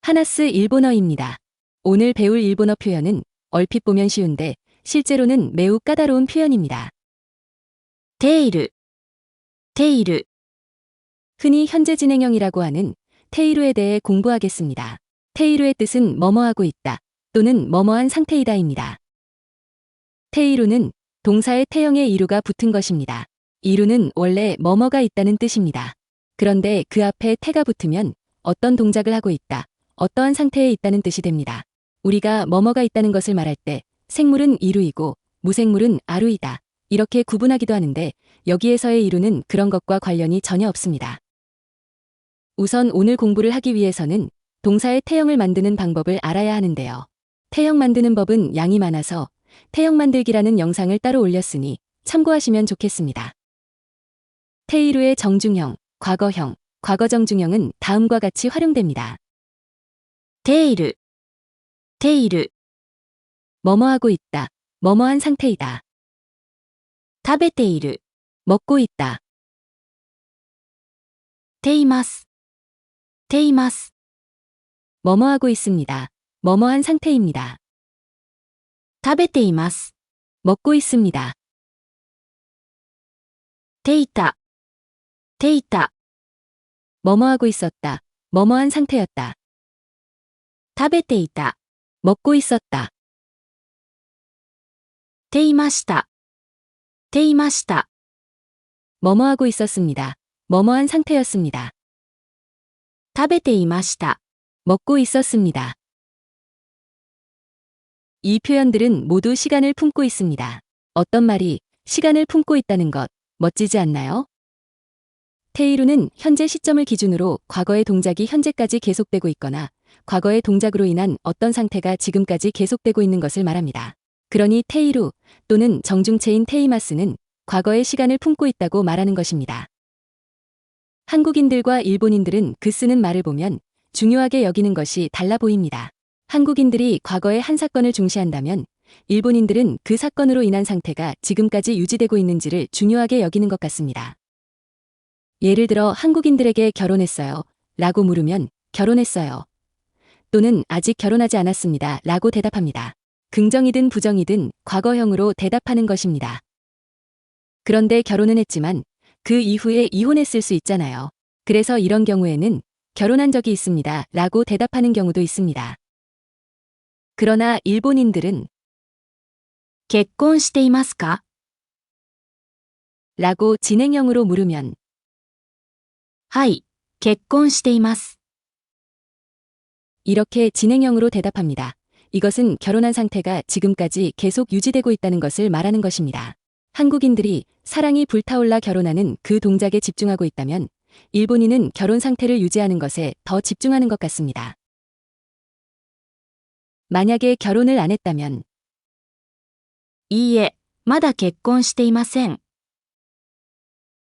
하나스 일본어입니다. 오늘 배울 일본어 표현은 얼핏 보면 쉬운데 실제로는 매우 까다로운 표현입니다. 테이루, 테이루. 흔히 현재 진행형이라고 하는 테이루에 대해 공부하겠습니다. 테이루의 뜻은 뭐뭐하고 있다 또는 뭐뭐한 상태이다입니다. 테이루는 동사의 태형에 이루가 붙은 것입니다. 이루는 원래 뭐뭐가 있다는 뜻입니다. 그런데 그 앞에 태가 붙으면 어떤 동작을 하고 있다, 어떠한 상태에 있다는 뜻이 됩니다. 우리가 뭐뭐가 있다는 것을 말할 때 생물은 이루이고 무생물은 아루이다 이렇게 구분하기도 하는데 여기에서의 이루는 그런 것과 관련이 전혀 없습니다. 우선 오늘 공부를 하기 위해서는 동사의 태형을 만드는 방법을 알아야 하는데요. 태형 만드는 법은 양이 많아서 태형 만들기라는 영상을 따로 올렸으니 참고하시면 좋겠습니다. 테이루의 정중형, 과거형, 과거정중형은 다음과 같이 활용됩니다. 테이루, 테이루. 뭐뭐하고 있다, 뭐뭐한 상태이다. 타베테이루, 먹고 있다. 테이마스, 테이마스. 뭐뭐하고 있습니다, 뭐뭐한 상태입니다. 타베테이마스, 먹고 있습니다. 테이타, 테이타. 뭐뭐하고 있었다, 뭐뭐한 상태였다. 타베테이타, 먹고 있었다. 테이마시타, 테이마시타. 뭐뭐하고 있었습니다, 뭐뭐한 상태였습니다. 타베테이마시타, 먹고 있었습니다. 이 표현들은 모두 시간을 품고 있습니다. 어떤 말이 시간을 품고 있다는 것, 멋지지 않나요? 테이루는 현재 시점을 기준으로 과거의 동작이 현재까지 계속되고 있거나 과거의 동작으로 인한 어떤 상태가 지금까지 계속되고 있는 것을 말합니다. 그러니 테이루 또는 정중체인 테이마스는 과거의 시간을 품고 있다고 말하는 것입니다. 한국인들과 일본인들은 그 쓰는 말을 보면 중요하게 여기는 것이 달라 보입니다. 한국인들이 과거의 한 사건을 중시한다면 일본인들은 그 사건으로 인한 상태가 지금까지 유지되고 있는지를 중요하게 여기는 것 같습니다. 예를 들어 한국인들에게 결혼했어요 라고 물으면 결혼했어요 또는 아직 결혼하지 않았습니다 라고 대답합니다. 긍정이든 부정이든 과거형으로 대답하는 것입니다. 그런데 결혼은 했지만 그 이후에 이혼했을 수 있잖아요. 그래서 이런 경우에는 결혼한 적이 있습니다 라고 대답하는 경우도 있습니다. 그러나 일본인들은 結婚していますか? 라고 진행형으로 물으면 はい、結婚しています. 이렇게 진행형으로 대답합니다. 이것은 결혼한 상태가 지금까지 계속 유지되고 있다는 것을 말하는 것입니다. 한국인들이 사랑이 불타올라 결혼하는 그 동작에 집중하고 있다면 일본인은 결혼 상태를 유지하는 것에 더 집중하는 것 같습니다. 만약에 결혼을 안 했다면 いいえ、まだ結婚していません.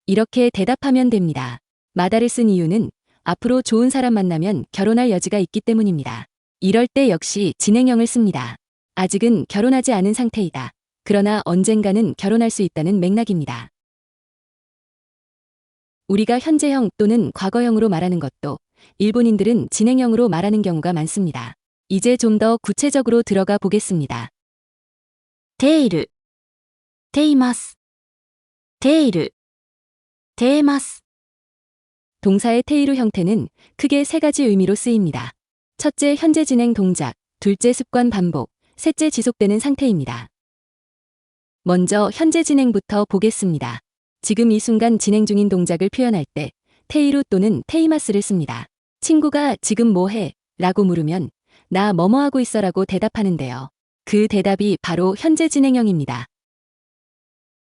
이렇게 대답하면 됩니다. 마다를 쓴 이유는 앞으로 좋은 사람 만나면 결혼할 여지가 있기 때문입니다. 이럴 때 역시 진행형을 씁니다. 아직은 결혼하지 않은 상태이다. 그러나 언젠가는 결혼할 수 있다는 맥락입니다. 우리가 현재형 또는 과거형으로 말하는 것도 일본인들은 진행형으로 말하는 경우가 많습니다. 이제 좀 더 구체적으로 들어가 보겠습니다. 테이루, 테이마스, 테이루, 테이마스. 동사의 테이루 형태는 크게 세 가지 의미로 쓰입니다. 첫째, 현재 진행 동작, 둘째, 습관 반복, 셋째, 지속되는 상태입니다. 먼저 현재 진행부터 보겠습니다. 지금 이 순간 진행 중인 동작을 표현할 때 테이루 또는 테이마스를 씁니다. 친구가 지금 뭐 해? 라고 물으면 나 뭐뭐 하고 있어 라고 대답하는데요. 그 대답이 바로 현재 진행형입니다.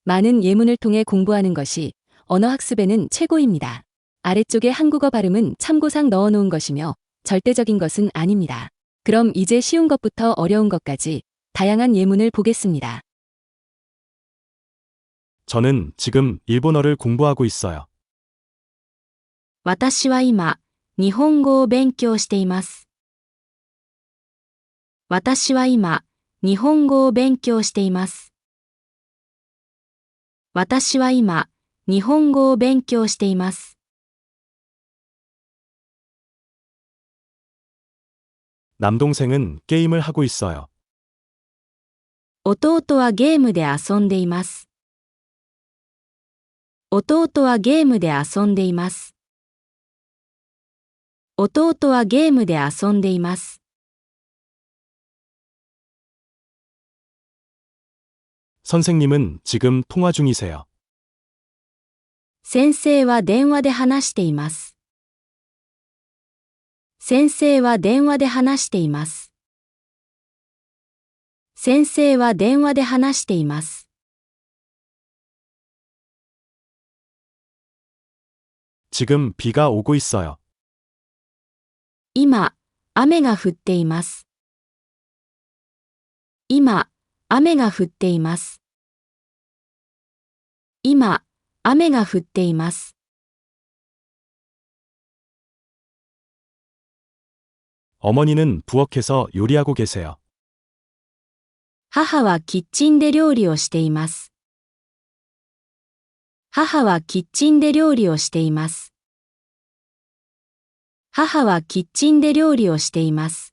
많은 예문을 통해 공부하는 것이 언어학습에는 최고입니다. 아래쪽에 한국어 발음은 참고상 넣어놓은 것이며 절대적인 것은 아닙니다. 그럼 이제 쉬운 것부터 어려운 것까지 다양한 예문을 보겠습니다. 저는 지금 일본어를 공부하고 있어요. 私は今、日本語を勉強しています。私は今、日本語を勉強しています。私は今、日本語を勉強しています。 남동생은 게임을 하고 있어요. 弟はゲームで遊んでいます。弟はゲームで遊んでいます。弟はゲームで遊んでいます。 선생님은 지금 통화 중이세요. 先生は電話で話しています。先生は電話で話しています。先生は電話で話しています。 지금 비가 오고 있어요. 今、雨が降っています。今、雨が降っています。今、雨が降っています。 어머니는 부엌에서 요리하고 계세요. 母はキッチンで料理をしています。母はキッチンで料理をしています。母はキッチンで料理をしています。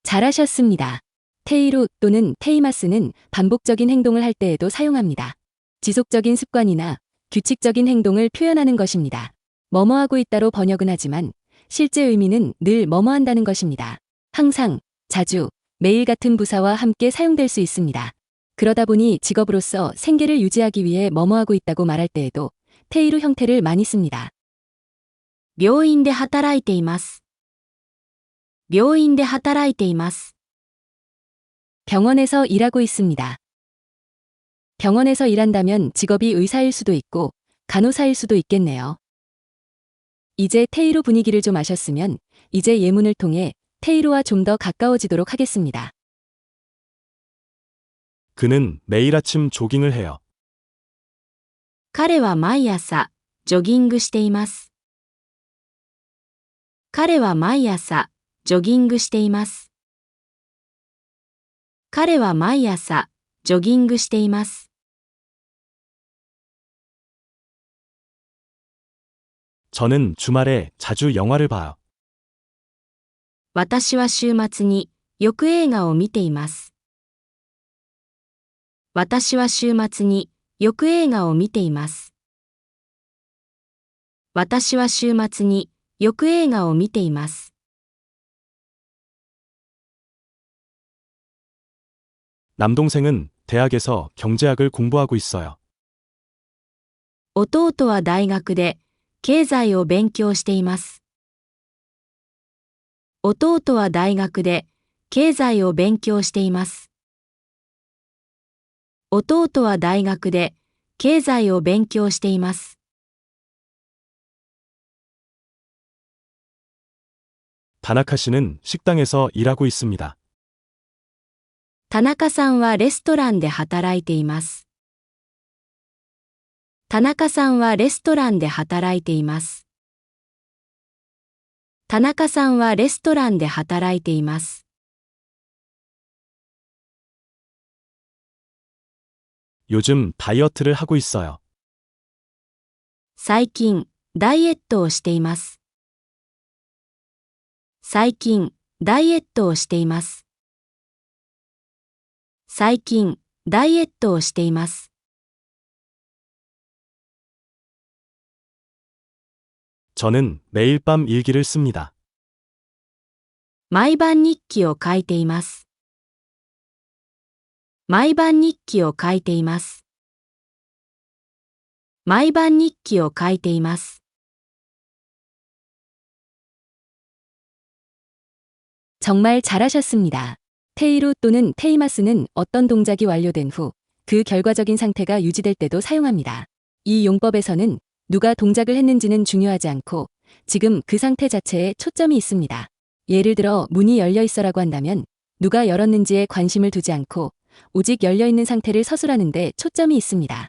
잘하셨습니다. 테이로 또는 테이마스는 반복적인 행동을 할 때에도 사용합니다. 지속적인 습관이나 규칙적인 행동을 표현하는 것입니다. 뭐뭐하고 있다로 번역은 하지만 실제 의미는 늘 뭐뭐한다는 것입니다. 항상, 자주, 매일 같은 부사와 함께 사용될 수 있습니다. 그러다 보니 직업으로서 생계를 유지하기 위해 뭐뭐하고 있다고 말할 때에도 테이로 형태를 많이 씁니다. 病院で働いています。病院で働いています。 병원에서 일하고 있습니다. 병원에서 일한다면 직업이 의사일 수도 있고 간호사일 수도 있겠네요. 이제 테이로 분위기를 좀 아셨으면 이제 예문을 통해 테이로와 좀 더 가까워지도록 하겠습니다. 그는 매일 아침 조깅을 해요. 彼は毎朝ジョギングしています。彼は毎朝ジョギングしています。彼は毎朝ジョギングしています。 저는 주말에 자주 영화를 봐요. 私は週末によく映画を見ています。私は週末によく映画を見ています。私は週末によく映画を見ています。 남동생은 대학에서 경제학을 공부하고 있어요. 弟は大学で経済を勉強しています。弟は大学で経済を勉強しています。弟は大学で経済を勉強しています。 다나카 씨는 식당에서 일하고 있습니다. 田中さんはレストランで働いています。田中さんはレストランで働いています。田中さんはレストランで働いています。 요즘 다이어트를 하고 있어요. 最近、ダイエットをしています。最近、ダイエットをしています。最近、ダイエットをしています。 저는 매일 밤 일기를 씁니다. 毎晩日記を書いています。毎晩日記を書いています。毎晩日記を書いています。 정말 잘하셨습니다. 테이로 또는 테이마스는 어떤 동작이 완료된 후 그 결과적인 상태가 유지될 때도 사용합니다. 이 용법에서는 누가 동작을 했는지는 중요하지 않고 지금 그 상태 자체에 초점이 있습니다. 예를 들어 문이 열려 있어라고 한다면 누가 열었는지에 관심을 두지 않고 오직 열려 있는 상태를 서술하는 데 초점이 있습니다.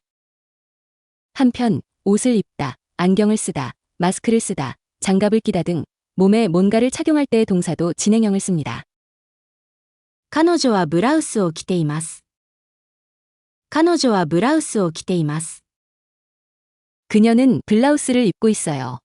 한편 옷을 입다, 안경을 쓰다, 마스크를 쓰다, 장갑을 끼다 등 몸에 뭔가를 착용할 때의 동사도 진행형을 씁니다. 彼女はブラウスを着ています。彼女はブラウスを着ています。 그녀는 블라우스를 입고 있어요.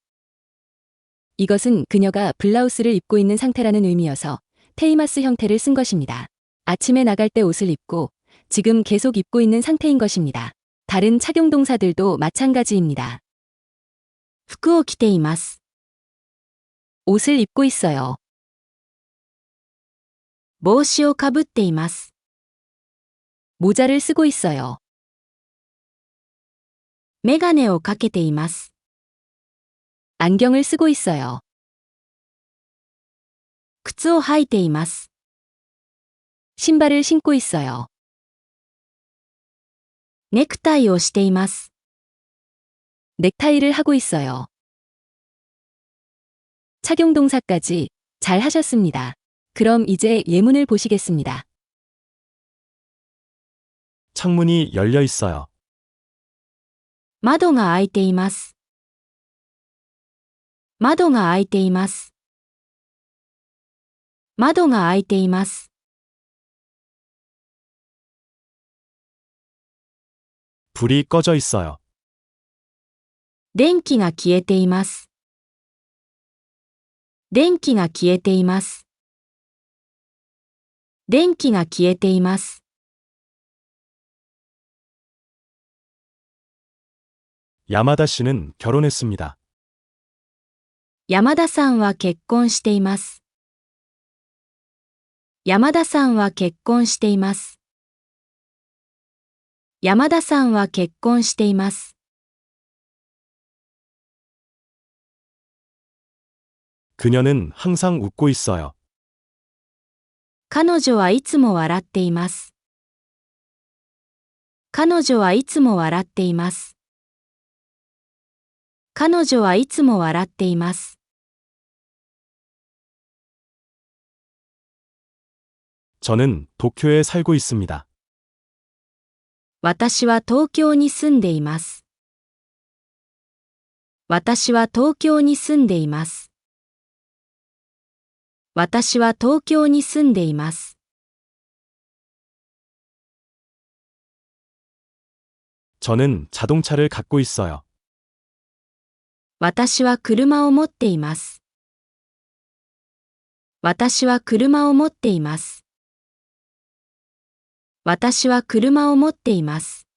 이것은 그녀가 블라우스를 입고 있는 상태라는 의미여서 테이마스 형태를 쓴 것입니다. 아침에 나갈 때 옷을 입고 지금 계속 입고 있는 상태인 것입니다. 다른 착용 동사들도 마찬가지입니다. 服を着ています. 옷을 입고 있어요. 帽子をかぶっています. 모자를 쓰고 있어요. メガネをかけています. 안경을 쓰고 있어요. 靴を履いています. 신발을 신고 있어요. ネクタイをしています. 넥타이를 하고 있어요. 착용 동사까지 잘 하셨습니다. 그럼 이제 예문을 보시겠습니다. 창문이 열려 있어요. 窓が開いています. 窓が開いています. 窓が開いています. 불이 꺼져 있어요. 電気が消えています. 電気が消えています. 電気が消えています. 야마다 씨는 결혼했습니다. 山田さんは結婚しています. 山田さんは結婚しています. 山田さんは結婚しています. 그녀는 항상 웃고 있어요. 彼女はいつも笑っています. 彼女はいつも笑っています. 彼女はいつも笑っています. 저는 도쿄에 살고 있습니다. 私は東京に住んでいます. 私は東京に住んでいます. 私は東京に住んでいます. 저는 자동차를 갖고 있어요. 私は車を持っています. 私は車を持っています. 私は車を持っています.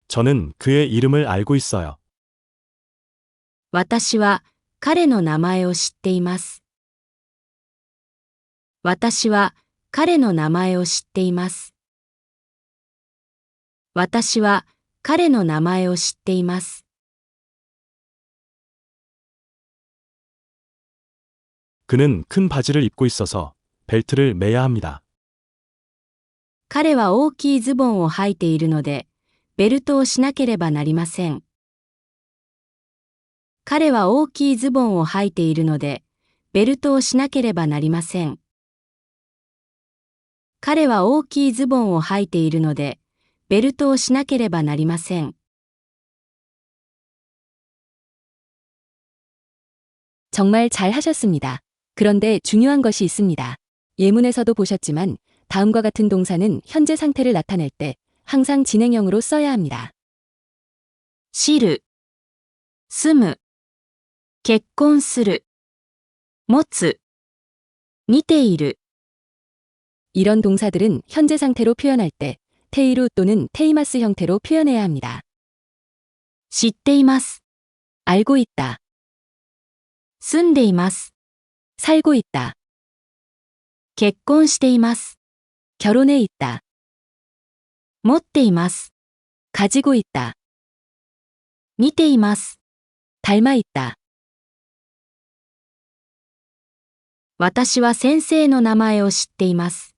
저는 그의 이름을 알고 있어요. 私は彼の名前を知っています. 私は彼の名前を知っています. 私は彼の名前を知っています. 그는 큰 바지를 입고 있어서 벨트를 매야 합니다. 彼は大きいズボンを履いているので、ベルトをしなければなりません。彼は大きいズボンを履いているので、ベルトをしなければなりません。彼は大きいズボンを履いているので、ベルトをしなければなりません。정말 잘 하셨습니다. 그런데 중요한 것이 있습니다. 예문에서도 보셨지만 다음과 같은 동사는 현재 상태를 나타낼 때 항상 진행형으로 써야 합니다. 知る、住む、結婚する、持つ、似ている. 이런 동사들은 현재 상태로 표현할 때 테이루 또는 테이마스 형태로 표현해야 합니다. 知っています. 알고 있다. 住んでいます. 살고 있다. 結婚しています. 결혼해 있다. 持っています. 가지고 있다. 似ています. 닮아 있다. 私は先生の名前を知っています.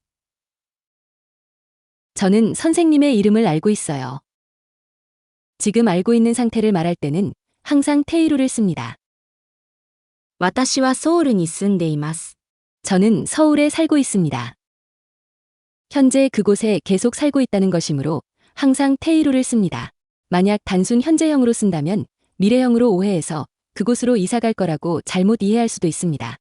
저는 선생님의 이름을 알고 있어요. 지금 알고 있는 상태를 말할 때는 항상 테이루를 씁니다. 私はソウルに住んでいます. 저는 서울에 살고 있습니다. 현재 그곳에 계속 살고 있다는 것이므로 항상 테이루를 씁니다. 만약 단순 현재형으로 쓴다면 미래형으로 오해해서 그곳으로 이사갈 거라고 잘못 이해할 수도 있습니다.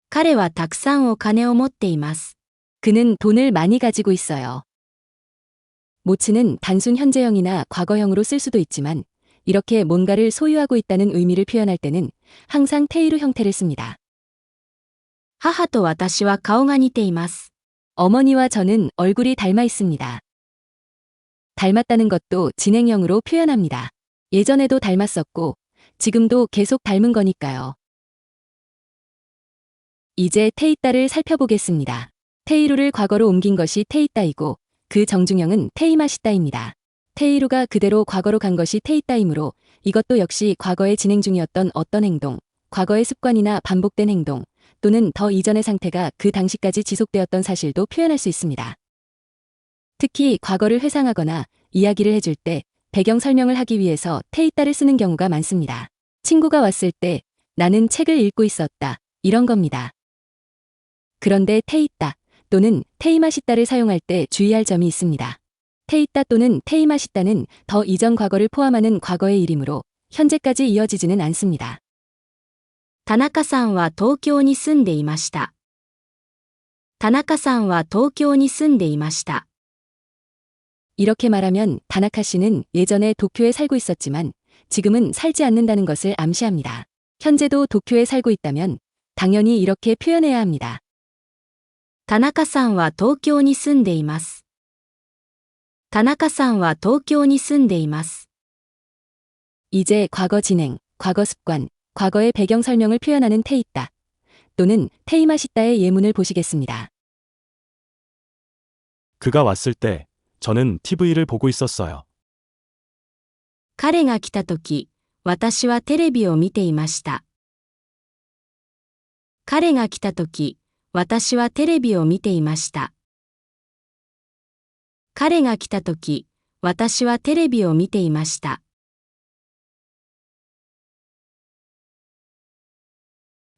彼はたくさんお金を持っています. 그는 돈을 많이 가지고 있어요. 모츠는 단순 현재형이나 과거형으로 쓸 수도 있지만 이렇게 뭔가를 소유하고 있다는 의미를 표현할 때는 항상 테이루 형태를 씁니다. 母と私は顔が似ています。 어머니와 저는 얼굴이 닮아 있습니다. 닮았다는 것도 진행형으로 표현합니다. 예전에도 닮았었고 지금도 계속 닮은 거니까요. 이제 테이따를 살펴보겠습니다. 테이루를 과거로 옮긴 것이 테이따이고 그 정중형은 테이마시따입니다. 테이루가 그대로 과거로 간 것이 테이따이므로 이것도 역시 과거에 진행 중이었던 어떤 행동, 과거의 습관이나 반복된 행동, 또는 더 이전의 상태가 그 당시까지 지속되었던 사실도 표현할 수 있습니다. 특히 과거를 회상하거나 이야기를 해줄 때 배경 설명을 하기 위해서 테이따를 쓰는 경우가 많습니다. 친구가 왔을 때 나는 책을 읽고 있었다. 이런 겁니다. 그런데 테이따 또는 테이마시따를 사용할 때 주의할 점이 있습니다. 테이따 또는 테이마시따는 더 이전 과거를 포함하는 과거의 일이므로 현재까지 이어지지는 않습니다. 田中さんは東京に住んでいました。田中さんは東京に住んでいました。 이렇게 말하면 다나카 씨는 예전에 도쿄에 살고 있었지만 지금은 살지 않는다는 것을 암시합니다. 현재도 도쿄에 살고 있다면 당연히 이렇게 표현해야 합니다. 田中さんは東京に住んでいます。田中さんは東京に住んでいます。 이제 과거 진행, 과거 습관, 과거의 배경 설명을 표현하는 테이따 또는 테이마시따의 예문을 보시겠습니다. 그가 왔을 때 저는 TV를 보고 있었어요. 彼が来たとき、私はテレビを見ていました。彼が来たとき、私はテレビを見ていました。彼が来たとき、私はテレビを見ていました。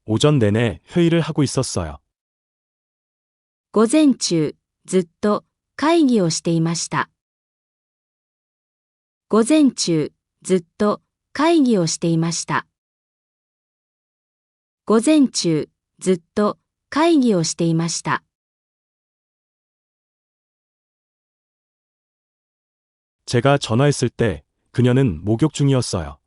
오전 내내 회의를 하고 있었어요. 午前中、ずっと会議をしていました。午前中、ずっと会議をしていました。午前中、ずっと会議をしていました。 제가 전화했을 때 그녀는 목욕 중이었어요.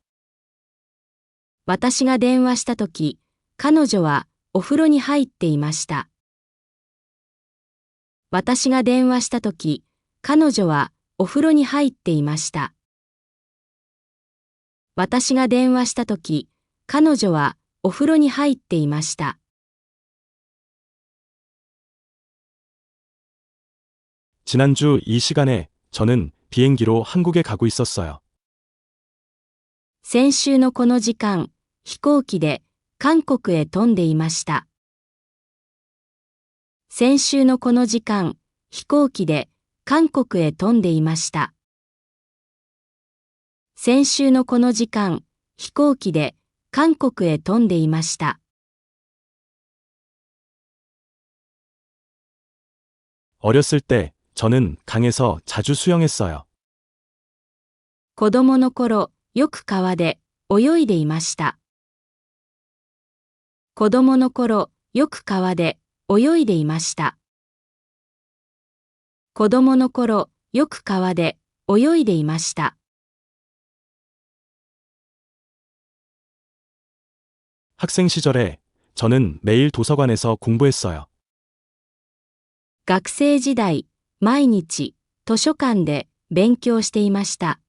私が電話したとき、彼女はお風呂に入っていました。私が電話したとき、彼女はお風呂に入っていました。私が電話したとき、彼女はお風呂に入っていました。 지난주 이 시간에 저는 비행기로 한국에 가고 있었어요. 先週のこの時間、飛行機で韓国へ飛んでいました。先週のこの時間、飛行機で韓国へ飛んでいました。先週のこの時間、飛行機で韓国へ飛んでいました。 어렸을 때 저는 강에서 자주 수영했어요. 子供の頃、よく川で泳いでいました。子供の頃、よく川で泳いでいました。子供の頃、よく川で泳いでいました。 학생 시절에 저는 매일 도서관에서 공부했어요. 学生時代、毎日図書館で勉強していました。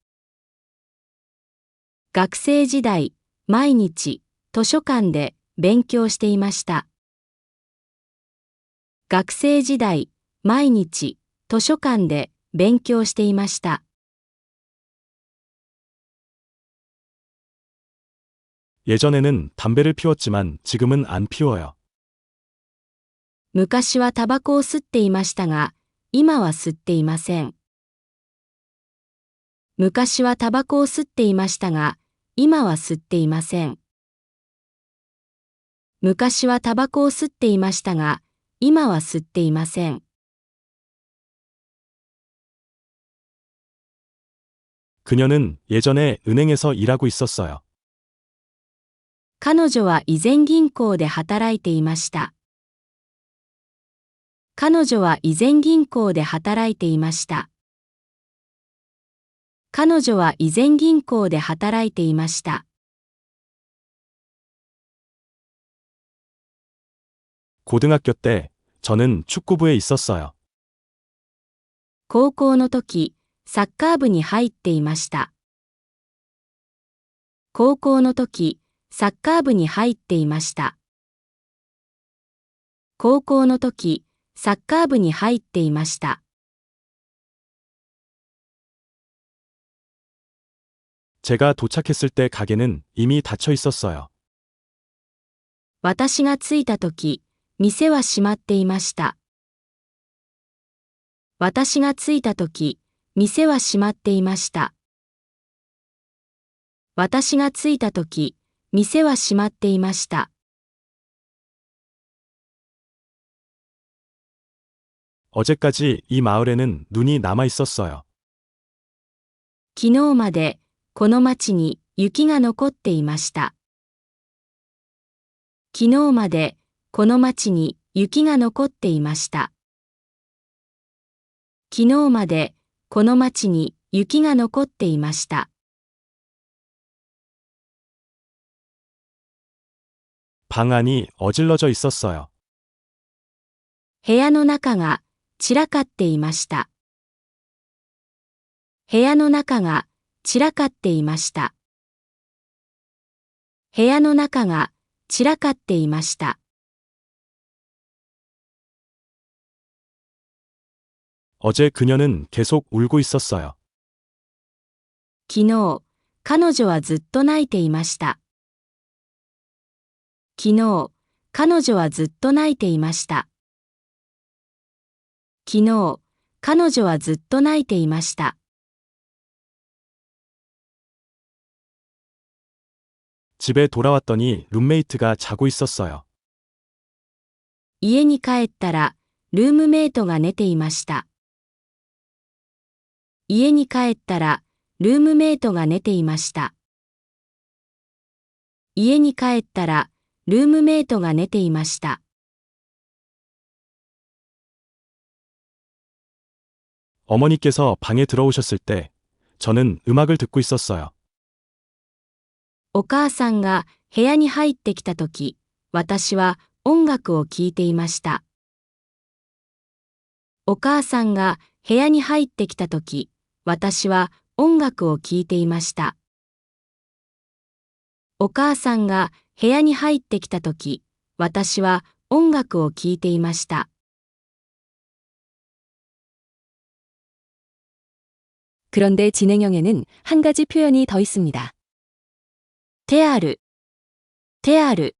学生時代、毎日図書館で勉強していました。学生時代、毎日図書館で勉強していました。 예전에는 담배를 피웠지만 지금은 안 피워요. 昔はタバコを吸っていましたが、今は吸っていません。昔はタバコを吸っていましたが、今は吸っていません。昔はタバコを吸っていましたが、今は吸っていません。 그녀는 예전에 은행에서 일하고 있었어요. 彼女は以前銀行で働いていました。彼女は以前銀行で働いていました。彼女は以前銀行で働いていました。고등학교 때 저는 축구부에 있었어요. 高校の時、サッカー部に入っていました。高校の時、サッカー部に入っていました。高校の時、サッカー部に入っていました。제가 도착했을 때 가게는 이미 닫혀 있었어요. 私が着いた時、店は閉まっていました。私が着いた時、店は閉まっていました。私が着いた時、店は閉まっていました。어제까지 이 마을에는 눈이 남아 있었어요. 昨日まで、この町に雪が残っていました。昨日まで、この町に雪が残っていました。昨日まで、この町に雪が残っていました。방 안이 어질러져 있었어요. 部屋の中が散らかっていました。部屋の中が散らかっていました。部屋の中が散らかっていました。어제 그녀는 계속 울고 있었어요. 昨日、彼女はずっと泣いていました。昨日、彼女はずっと泣いていました。昨日、彼女はずっと泣いていました。집에 돌아왔더니 룸메이트가 자고 있었어요. 家に帰ったら、ルームメイトが寝ていました。家に帰ったら、ルームメイトが寝ていました。家に帰ったら、ルームメイトが寝ていました。어머니께서 방에 들어오셨을 때 저는 음악을 듣고 있었어요. お母さんが部屋に入ってきたとき、私は音楽を聴いていました。お母さんが部屋に入ってきたとき、私は音楽を聴いていました。お母さんが部屋に入ってきたとき、私は音楽を聴いていました。그런데 진행형에는 한 가지 표현이 더 있습니다. テアル、テアル、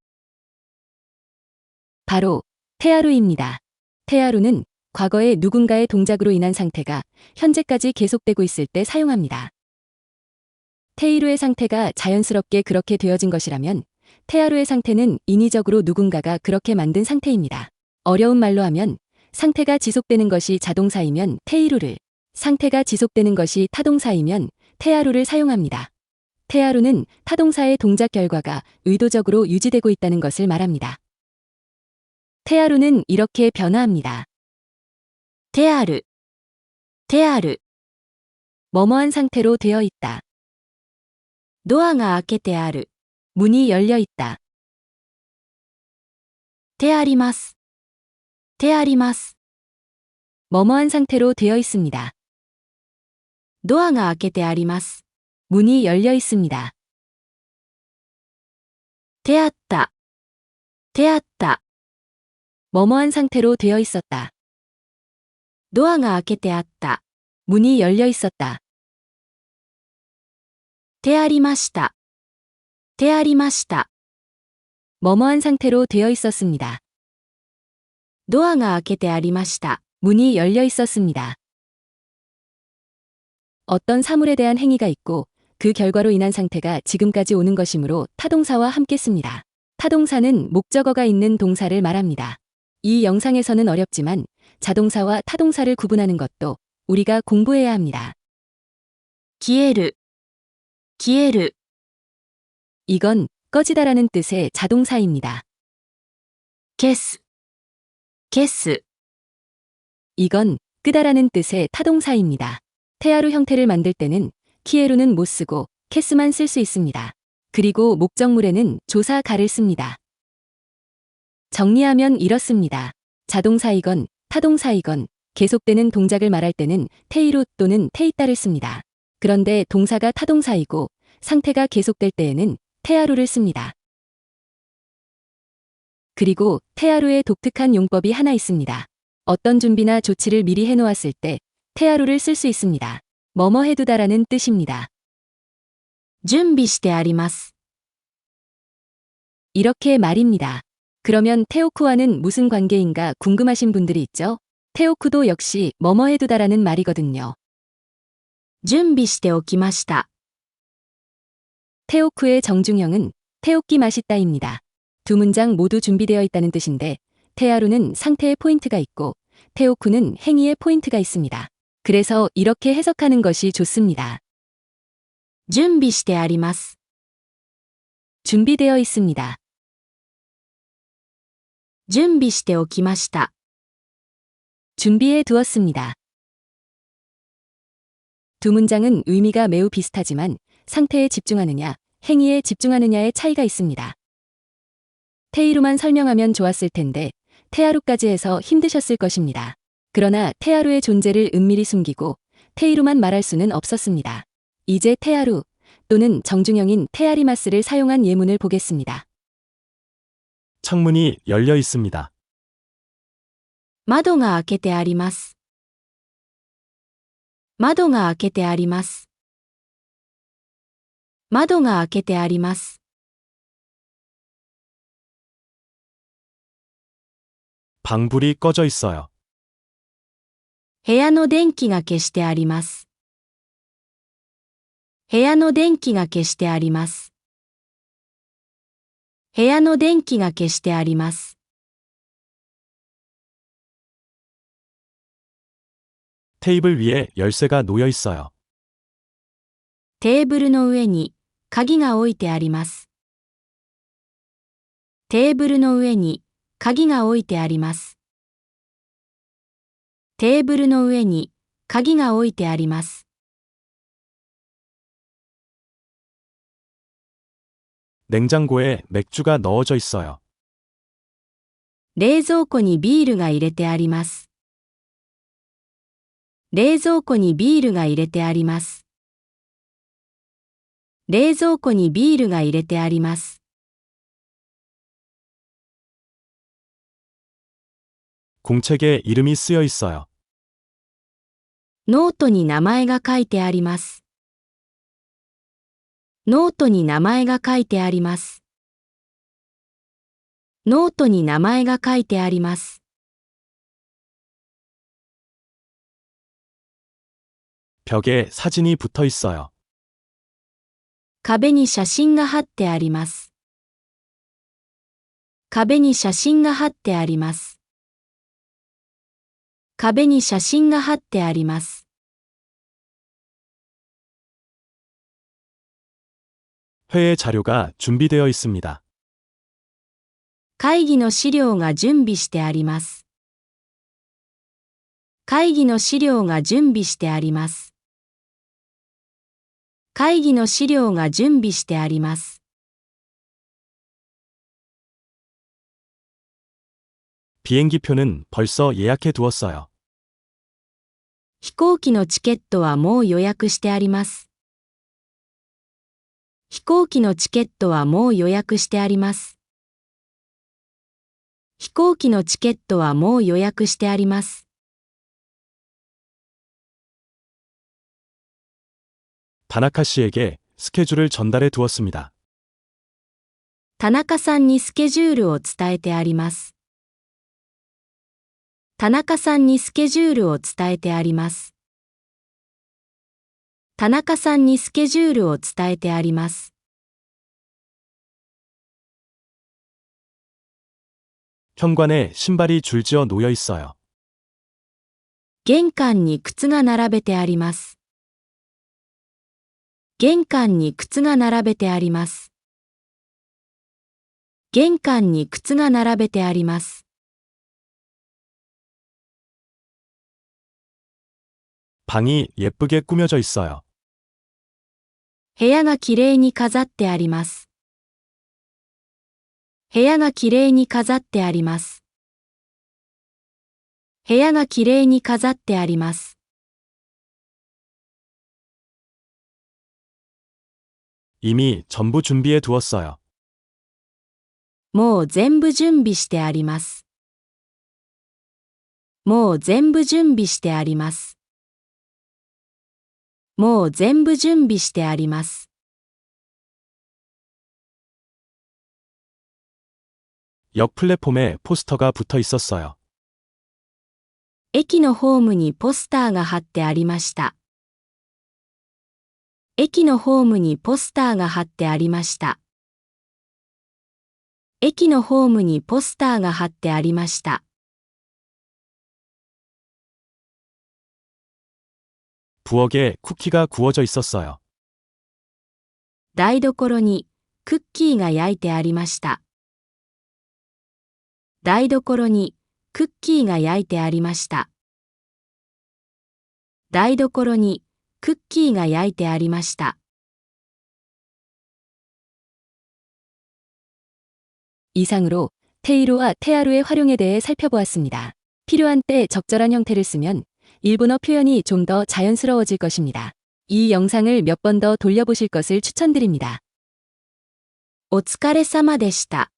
바로 테아루입니다. 테아루는 과거의 누군가의 동작으로 인한 상태가 현재까지 계속되고 있을 때 사용합니다. 테이루의 상태가 자연스럽게 그렇게 되어진 것이라면 테아루의 상태는 인위적으로 누군가가 그렇게 만든 상태입니다. 어려운 말로 하면 상태가 지속되는 것이 자동사이면 테이루를, 상태가 지속되는 것이 타동사이면 테아루를 사용합니다. 테아루는 타동사의 동작 결과가 의도적으로 유지되고 있다는 것을 말합니다. 테아루는 이렇게 변화합니다. テアル、テアル、 뭐뭐한 상태로 되어 있다. ドアが開けてある。 문이 열려 있다. てあります。てあります。 뭐뭐한 상태로 되어 있습니다. ドアが開けてあります。 문이 열려 있습니다. てあった。てあった。 뭐뭐한 상태로 되어 있었다. ドアが開けてあった。 문이 열려 있었다. てありました。てありました。 뭐뭐한 상태로 되어 있었습니다. ドアが開けてありました。 문이 열려 있었습니다. 어떤 사물에 대한 행위가 있고 그 결과로 인한 상태가 지금까지 오는 것이므로 타동사와 함께 씁니다. 타동사는 목적어가 있는 동사를 말합니다. 이 영상에서는 어렵지만 자동사와 타동사를 구분하는 것도 우리가 공부해야 합니다. 消える、消える。 이건 꺼지다라는 뜻의 자동사입니다. 消す、消す。 이건 끄다라는 뜻의 타동사입니다. 테아루 형태를 만들 때는 키에루는 못 쓰고 캐스만 쓸 수 있습니다. 그리고 목적물에는 조사가를 씁니다. 정리하면 이렇습니다. 자동사이건 타동사이건 계속되는 동작을 말할 때는 테이루 또는 테이따를 씁니다. 그런데 동사가 타동사이고 상태가 계속될 때에는 테아루를 씁니다. 그리고 테아루의 독특한 용법이 하나 있습니다. 어떤 준비나 조치를 미리 해놓았을 때 테아루를 쓸 수 있습니다. 뭐뭐 해두다라는 뜻입니다. 準備してあります。 이렇게 말입니다. 그러면 테오쿠와는 무슨 관계인가 궁금하신 분들이 있죠? 테오쿠도 역시 뭐뭐 해두다라는 말이거든요. 準備しておきました。 테오쿠의 정중형은 테오끼 맛있다입니다. 두 문장 모두 준비되어 있다는 뜻인데 테아루는 상태의 포인트가 있고 테오쿠는 행위의 포인트가 있습니다. 그래서 이렇게 해석하는 것이 좋습니다. 準備してあります。 준비되어 있습니다. 準備しておきました。 준비해 두었습니다. 두 문장은 의미가 매우 비슷하지만 상태에 집중하느냐, 행위에 집중하느냐의 차이가 있습니다. 테이루만 설명하면 좋았을 텐데 테아루까지 해서 힘드셨을 것입니다. 그러나 테아루의 존재를 은밀히 숨기고 테이루만 말할 수는 없었습니다. 이제 테아루 또는 정중형인 테아리마스를 사용한 예문을 보겠습니다. 창문이 열려 있습니다. 窓が開けてあります。窓が開けてあります。窓が開けてあります。 방불이 꺼져 있어요. 部屋の電気が消してあります。部屋の電気が消してあります。部屋の電気が消してあります。 테이블 위에 열쇠가 놓여 있어요. テーブルの上に鍵が置いてあります。テーブルの上に鍵が置いてあります。テーブルの上に鍵が置いてあります。 냉장고에 맥주가 넣어져 있어요. 冷蔵庫にビールが入れてあります。冷蔵庫にビールが入れてあります。冷蔵庫にビールが入れてあります。 공책에 이름이 쓰여 있어요. ノートに名前が書いてあります。ノートに名前が書いてあります。ノートに名前が書いてあります。 벽에 사진이 붙어 있어요. 壁に写真が貼ってあります。壁に写真が貼ってあります。壁に写真が貼ってあります。 회의 자료가 준비되어 있습니다. 会議の資料が準備してあります。会議の資料が準備してあります。会議の資料が準備してあります。 비행기표는 벌써 예약해 두었어요. 飛行機のチケットはもう予約してあります。飛行機のチケットはもう予約してあります。飛行機のチケットはもう予約してあります。 다나카 씨에게 스케줄을 전달해 두었습니다. 田中さんにスケジュールを伝えてあります。田中さんにスケジュールを伝えてあります。田中さんにスケジュールを伝えてあります。 현관에 신발이 줄지어 놓여 있어요. 玄関に靴が並べてあります。玄関に靴が並べてあります。玄関に靴が並べてあります。 방이 예쁘게 꾸며져 있어요. 部屋がきれいに飾ってあります。部屋がきれいに飾ってあります。部屋がきれいに飾ってあります。 이미 전부 준비해 두었어요. もう全部準備してあります。もう全部準備してあります。もう全部準備してあります。 역 플랫폼에 포스터가 붙어 있었어요. 駅のホームにポスターが貼ってありました。駅のホームにポスターが貼ってありました。駅のホームにポスターが貼ってありました。 부엌에 쿠키가 구워져 있었어요. 台所にクッキーが焼いてありました。台所にクッキーが焼いてありました。台所にクッキーが焼いてありました。 이상으로 테이로와 테아루의 활용에 대해 살펴보았습니다. 필요한 때 적절한 형태를 쓰면 일본어 표현이 좀 더 자연스러워질 것입니다. 이 영상을 몇 번 더 돌려보실 것을 추천드립니다. お疲れ様でした。